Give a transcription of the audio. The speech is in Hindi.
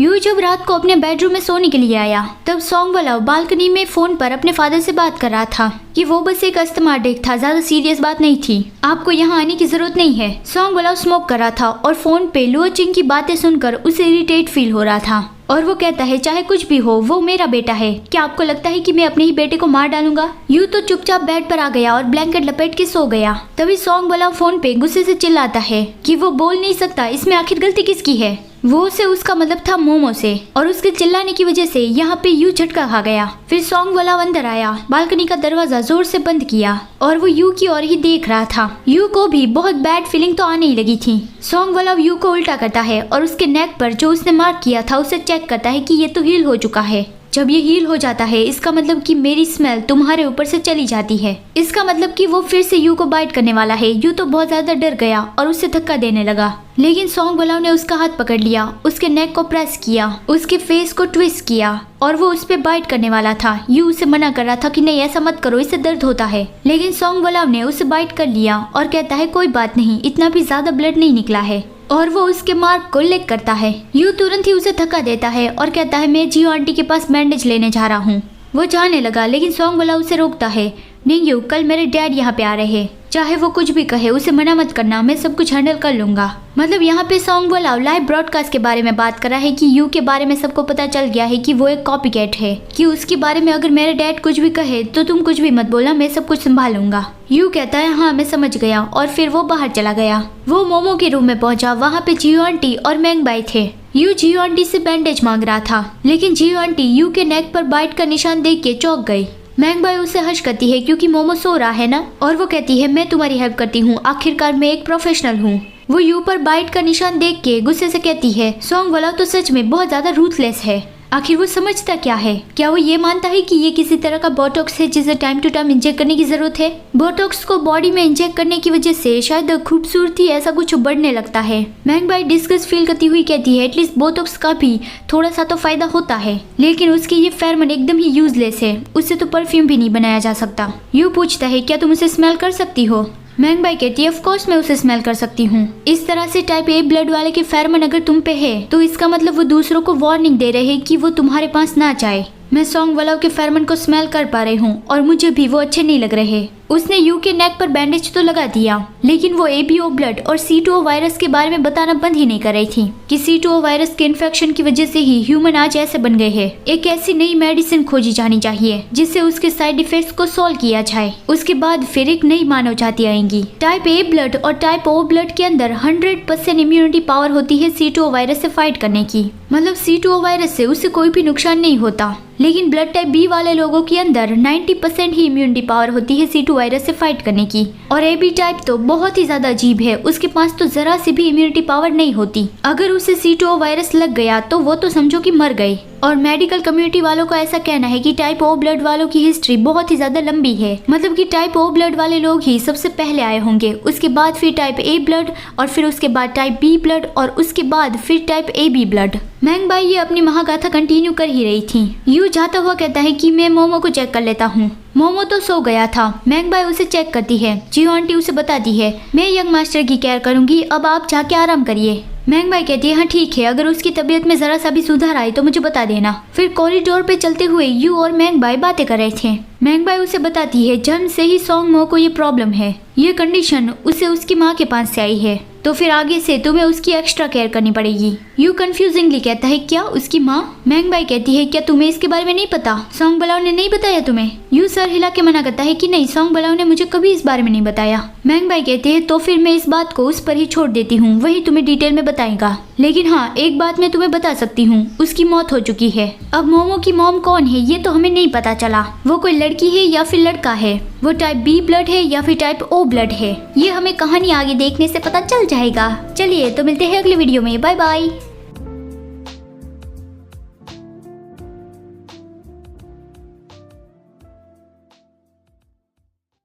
यू जब रात को अपने बेडरूम में सोने के लिए आया तब सॉन्ग वाला बालकनी में फोन पर अपने फादर से बात कर रहा था कि वो बस एक अस्थमा अटैक था, ज्यादा सीरियस बात नहीं थी, आपको यहाँ आने की जरूरत नहीं है। सॉन्ग वाला स्मोक कर रहा था और फोन पे लुओ चिंग की बातें सुनकर उसे इरिटेट फील हो रहा था और वो कहता है चाहे कुछ भी हो वो मेरा बेटा है, क्या आपको लगता है कि मैं अपने ही बेटे को मार डालूंगा। यू तो चुपचाप बेड पर आ गया और ब्लैंकेट लपेट के सो गया। तभी सॉन्ग वाला फोन पे गुस्से से चिल्लाता है कि वो बोल नहीं सकता, इसमें आखिर गलती किसकी है। वो से उसका मतलब था मोमो से और उसके चिल्लाने की वजह से यहाँ पे यू झटका खा गया। फिर सॉन्ग वाला अंदर आया, बालकनी का दरवाजा जोर से बंद किया और वो यू की ओर ही देख रहा था। यू को भी बहुत बैड फीलिंग तो आने ही लगी थी। सॉन्ग वाला यू को उल्टा करता है और उसके नेक पर जो उसने मार्क किया था उसे चेक करता है कि ये तो हील हो चुका है। जब ये हील हो जाता है इसका मतलब कि मेरी स्मेल तुम्हारे ऊपर से चली जाती है, इसका मतलब कि वो फिर से यू को बाइट करने वाला है। यू तो बहुत ज्यादा डर गया और उससे धक्का देने लगा, लेकिन सॉन्ग वाला ने उसका हाथ पकड़ लिया, उसके नेक को प्रेस किया, उसके फेस को ट्विस्ट किया और वो उस पे बाइट करने वाला था। यू उसे मना कर रहा था कि नहीं ऐसा मत करो, इससे दर्द होता है, लेकिन सॉन्ग वाला ने उसे बाइट कर लिया और कहता है कोई बात नहीं, इतना भी ज्यादा ब्लड नहीं निकला है और वो उसके मार्क को लिक करता है। यू तुरंत ही उसे धक्का देता है और कहता है मैं जियो आंटी के पास बैंडेज लेने जा रहा हूँ। वो जाने लगा लेकिन सॉन्ग वाला उसे रोकता है, नहीं यू कल मेरे डैड यहाँ पे आ रहे हैं, चाहे वो कुछ भी कहे उसे मना मत करना, मैं सब कुछ हैंडल कर लूंगा। मतलब यहाँ पे सॉन्ग वाला लाइव ब्रॉडकास्ट के बारे में बात कर रहा है कि यू के बारे में सबको पता चल गया है कि वो एक कॉपीकैट है, कि उसके बारे में अगर मेरे डैड कुछ भी कहे तो तुम कुछ भी मत बोलना, मैं सब कुछ संभालूंगा। यू कहता है हाँ मैं समझ गया और फिर वो बाहर चला गया। वो मोमो के रूम में पहुंचा, वहाँ पे जियो आंटी और मैंग बाई थे। यू जियो आंटी से बैंडेज मांग रहा था लेकिन जियो आंटी यू के नेक पर बाइट का निशान देख के चौंक गई। मैंग बाई उसे हर्ष करती है क्योंकि मोमो सो रहा है ना, और वो कहती है मैं तुम्हारी हेल्प करती हूँ, आखिरकार मैं एक प्रोफेशनल हूँ। वो यू पर बाइट का निशान देख के गुस्से से कहती है सॉन्ग वाला तो सच में बहुत ज्यादा रूथलेस है, आखिर वो समझता क्या है? क्या वो ये मानता है कि ये किसी तरह का बोटॉक्स है जिसे टाइम टू टाइम इंजेक्ट करने की जरूरत है? बोटॉक्स को बॉडी में इंजेक्ट करने की वजह से शायद खूबसूरती ऐसा कुछ बढ़ने लगता है। मैंग बाई डिस्कस फील करती हुई कहती है एटलीस्ट बोटॉक्स का भी थोड़ा सा तो फायदा होता है, लेकिन उसकी ये फेरोमोन एकदम ही यूजलेस है, उससे तो परफ्यूम भी नहीं बनाया जा सकता। यू पूछता है क्या तुम उसे स्मेल कर सकती हो? मैंग बाई कहती है ऑफ कोर्स मैं उसे स्मेल कर सकती हूँ। इस तरह से टाइप ए ब्लड वाले के फेरोमोन अगर तुम पे है तो इसका मतलब वो दूसरों को वार्निंग दे रहे हैं कि वो तुम्हारे पास ना जाए। मैं सॉन्ग वाला के फेरोमोन को स्मेल कर पा रही हूँ और मुझे भी वो अच्छे नहीं लग रहे। उसने यू के नेक पर बैंडेज तो लगा दिया लेकिन वो एबीओ ब्लड और C2O वायरस के बारे में बताना बंद ही नहीं कर रही थी कि C2O वायरस के इन्फेक्शन की वजह से ही ह्यूमन आज ऐसे बन गए हैं। एक ऐसी नई मेडिसिन खोजी जानी चाहिए जिससे उसके साइड इफेक्ट्स को सॉल्व किया जाए, उसके बाद फिर एक नई मानव जाति आएंगी। टाइप ए ब्लड और टाइप O ब्लड के अंदर 100% इम्यूनिटी पावर होती है C2O वायरस से फाइट करने की, मतलब C2O वायरस से उसे कोई भी नुकसान नहीं होता। लेकिन ब्लड टाइप बी वाले लोगों के अंदर 90% ही इम्यूनिटी पावर होती है C2 वायरस से फाइट करने की, और AB टाइप तो बहुत ही ज्यादा अजीब है, उसके पास तो जरा सी भी इम्यूनिटी पावर नहीं होती। अगर उसे C2O वायरस लग गया तो वो तो समझो कि मर गए। और मेडिकल कम्युनिटी वालों का ऐसा कहना है कि टाइप O ब्लड वालों की हिस्ट्री बहुत ही ज्यादा लंबी है, मतलब कि टाइप O ब्लड वाले लोग ही सबसे पहले आए होंगे, उसके बाद फिर टाइप A ब्लड और फिर उसके बाद टाइप B ब्लड और उसके बाद फिर टाइप AB ब्लड। मैंग बाई ये अपनी महागाथा कंटिन्यू कर ही रही थी। यू जाता हुआ कहता है कि मैं मोमो को चेक कर लेता हूँ। मोमो तो सो गया था। मैंग बाई उसे चेक करती है। जियो आंटी उसे बताती है मैं यंग मास्टर की केयर करूंगी, अब आप जाके आराम करिए। मैंग बाई कहती है हाँ ठीक है, अगर उसकी तबीयत में जरा सा भी सुधार आए तो मुझे बता देना। फिर कॉरिडोर पे चलते हुए यू और मैंग बाई बातें कर रहे थे। मैंग बाई उसे बताती है जन्म से ही सॉन्ग मो को ये प्रॉब्लम है, ये कंडीशन उसे उसकी माँ के पास से आई है, तो फिर आगे से तुम्हें उसकी एक्स्ट्रा केयर करनी पड़ेगी। यू कंफ्यूजिंगली कहता है क्या उसकी माँ? मैंग बाई कहती है क्या तुम्हें इसके बारे में नहीं पता? सॉन्ग बलाओ ने नहीं बताया तुम्हें? यू सर हिला के मना करता है कि नहीं, सॉन्ग बलाओ ने मुझे कभी इस बारे में नहीं बताया। मैंग बाई कहती है तो फिर मैं इस बात को उस पर ही छोड़ देती हूँ, वही तुम्हें डिटेल में बताएगा। लेकिन हाँ एक बात मैं तुम्हें बता सकती हूँ, उसकी मौत हो चुकी है। अब मोमो की मॉम कौन है ये तो हमें नहीं पता चला, वो कोई लड़की है या फिर लड़का है, वो टाइप बी ब्लड है या फिर टाइप O ब्लड है, ये हमें कहानी आगे देखने से पता चल जाएगा। चलिए तो मिलते हैं अगले वीडियो में, बाय बाय।